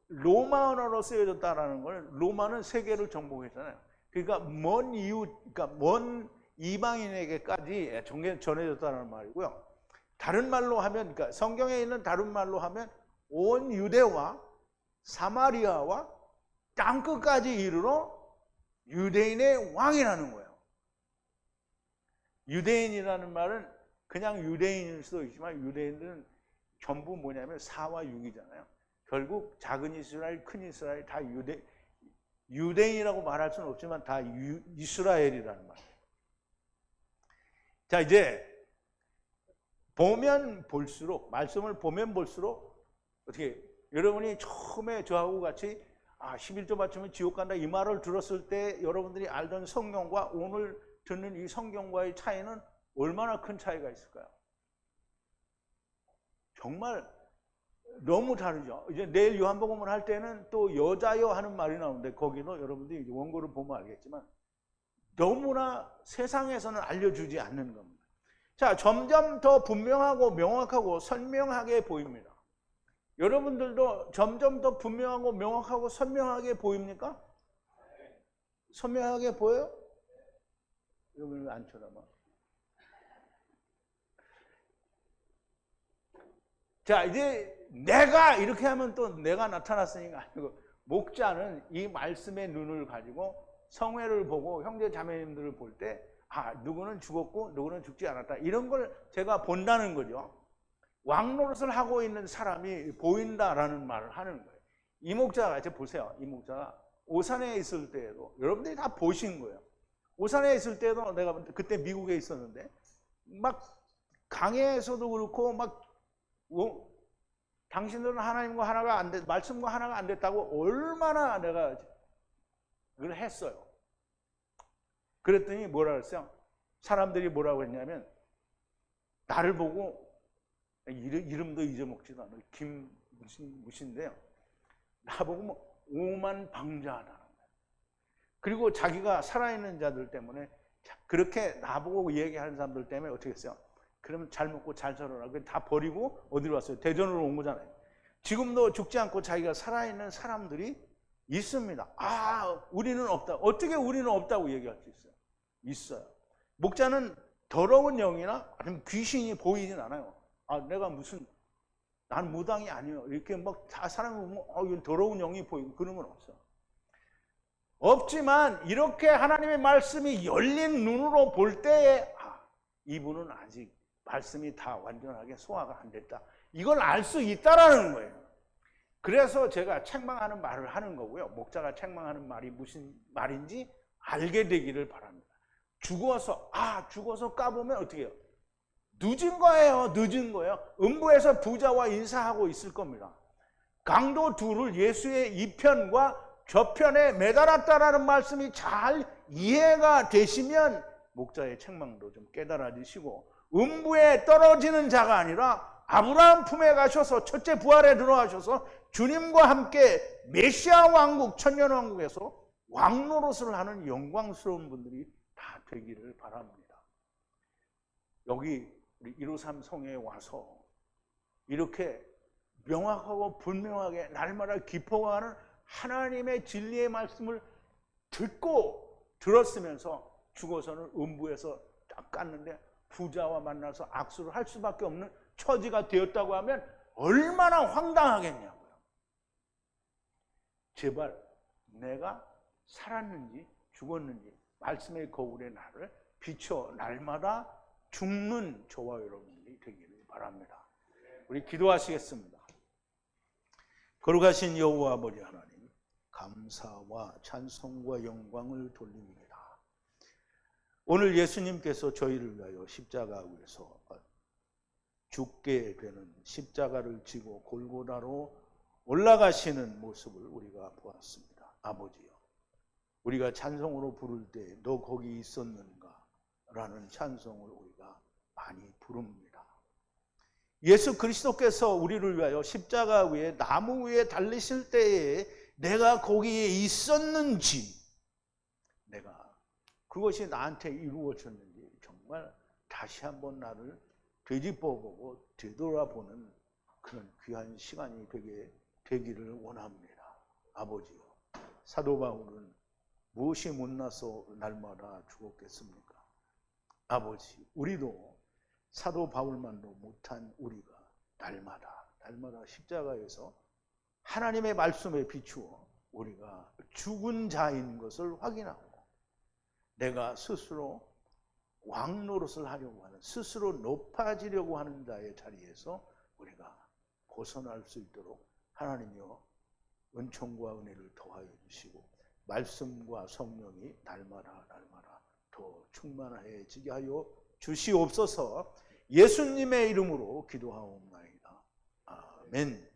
로마 언어로 쓰여졌다는 걸, 로마는 세계를 정복했잖아요. 그러니까 먼 이방인에게까지 전해졌다는 말이고요. 다른 말로 하면, 그러니까 성경에 있는 다른 말로 하면 온 유대와 사마리아와 땅끝까지 이르러 유대인의 왕이라는 거예요. 유대인이라는 말은 그냥 유대인일 수도 있지만 유대인들은 전부 뭐냐면 4와 6이잖아요. 결국 작은 이스라엘, 큰 이스라엘 다 유대인이라고 말할 수는 없지만 다 이스라엘이라는 말이에요. 자, 이제 보면 볼수록, 말씀을 보면 볼수록 어떻게, 여러분이 처음에 저하고 같이 11조 맞추면 지옥 간다 이 말을 들었을 때 여러분들이 알던 성경과 오늘 듣는 이 성경과의 차이는 얼마나 큰 차이가 있을까요? 정말 너무 다르죠. 이제 내일 요한복음을 할 때는 또 여자여 하는 말이 나오는데 거기도 여러분들이 원고를 보면 알겠지만 너무나 세상에서는 알려주지 않는 겁니다. 자, 점점 더 분명하고 명확하고 선명하게 보입니다. 여러분들도 점점 더 분명하고 명확하고 선명하게 보입니까? 선명하게 보여요? 여러분 왜 안 쳐다봐? 자, 이제 내가 이렇게 하면 또 내가 나타났으니까 아니고, 목자는 이 말씀의 눈을 가지고 성회를 보고 형제 자매님들을 볼 때 누구는 죽었고 누구는 죽지 않았다, 이런 걸 제가 본다는 거죠. 왕노릇을 하고 있는 사람이 보인다라는 말을 하는 거예요. 이 목자가, 이제 보세요. 이 목자가 오산에 있을 때에도 여러분들이 다 보신 거예요. 오산에 있을 때도 내가 그때 미국에 있었는데 막 강해에서도 그렇고 막 당신들은 하나님과 하나가 안 됐, 말씀과 하나가 안 됐다고 얼마나 내가 그걸 했어요. 그랬더니 뭐라 그랬어요? 사람들이 뭐라고 했냐면, 나를 보고, 이름도 잊어먹지도 않아요. 무신인데요. 나보고 뭐 오만방자하다는 거예요. 그리고 자기가 살아있는 자들 때문에, 그렇게 나보고 얘기하는 사람들 때문에 어떻게 했어요? 그러면 잘 먹고 잘 살아라. 다 버리고 어디로 왔어요? 대전으로 온 거잖아요. 지금도 죽지 않고 자기가 살아있는 사람들이 있습니다. 우리는 없다. 어떻게 우리는 없다고 얘기할 수 있어요? 있어요. 목자는 더러운 영이나 아니면 귀신이 보이진 않아요. 내가 난 무당이 아니에요. 이렇게 막 다 사람이 보면 이건 더러운 영이 보이고 그런 건 없어. 없지만 이렇게 하나님의 말씀이 열린 눈으로 볼 때에 이분은 아직 말씀이 다 완전하게 소화가 안 됐다, 이걸 알 수 있다라는 거예요. 그래서 제가 책망하는 말을 하는 거고요. 목자가 책망하는 말이 무슨 말인지 알게 되기를 바랍니다. 죽어서 까보면 어떻게 해요? 늦은 거예요. 늦은 거예요. 음부에서 부자와 인사하고 있을 겁니다. 강도 둘을 예수의 이편과 저편에 매달았다라는 말씀이 잘 이해가 되시면 목자의 책망도 좀 깨달아지시고, 음부에 떨어지는 자가 아니라 아브라함 품에 가셔서 첫째 부활에 들어가셔서 주님과 함께 메시아 왕국, 천년왕국에서 왕노릇을 하는 영광스러운 분들이 다 되기를 바랍니다. 여기 우리 153 성회에 와서 이렇게 명확하고 분명하게 날마다 깊어가는 하나님의 진리의 말씀을 듣고 들었으면서 죽어서는 음부에서 딱 갔는데 부자와 만나서 악수를 할 수밖에 없는 처지가 되었다고 하면 얼마나 황당하겠냐고요. 제발 내가 살았는지 죽었는지 말씀의 거울에 나를 비춰 날마다 죽는 저와 여러분들이 되기를 바랍니다. 우리 기도하시겠습니다. 거룩하신 여호와 아버지 하나님, 감사와 찬송과 영광을 돌립니다. 오늘 예수님께서 저희를 위하여 십자가 위에서 죽게 되는 십자가를 지고 골고다로 올라가시는 모습을 우리가 보았습니다. 아버지요, 우리가 찬송으로 부를 때 너 거기 있었는가? 라는 찬송을 우리가 많이 부릅니다. 예수 그리스도께서 우리를 위하여 십자가 위에 나무 위에 달리실 때에 내가 거기에 있었는지, 내가 그것이 나한테 이루어졌는지 정말 다시 한번 나를 되짚어보고 되돌아보는 그런 귀한 시간이 되기를 원합니다. 아버지요, 사도 바울은 무엇이 못나서 날마다 죽었겠습니까? 아버지, 우리도 사도 바울만도 못한 우리가 날마다 십자가에서 하나님의 말씀에 비추어 우리가 죽은 자인 것을 확인하고, 내가 스스로 왕노릇을 하려고 하는, 스스로 높아지려고 하는 자의 자리에서 우리가 벗어날 수 있도록 하나님이여 은총과 은혜를 더하여 주시고 말씀과 성령이 날마다 더 충만해지게 하여 주시옵소서. 예수님의 이름으로 기도하옵나이다. 아멘.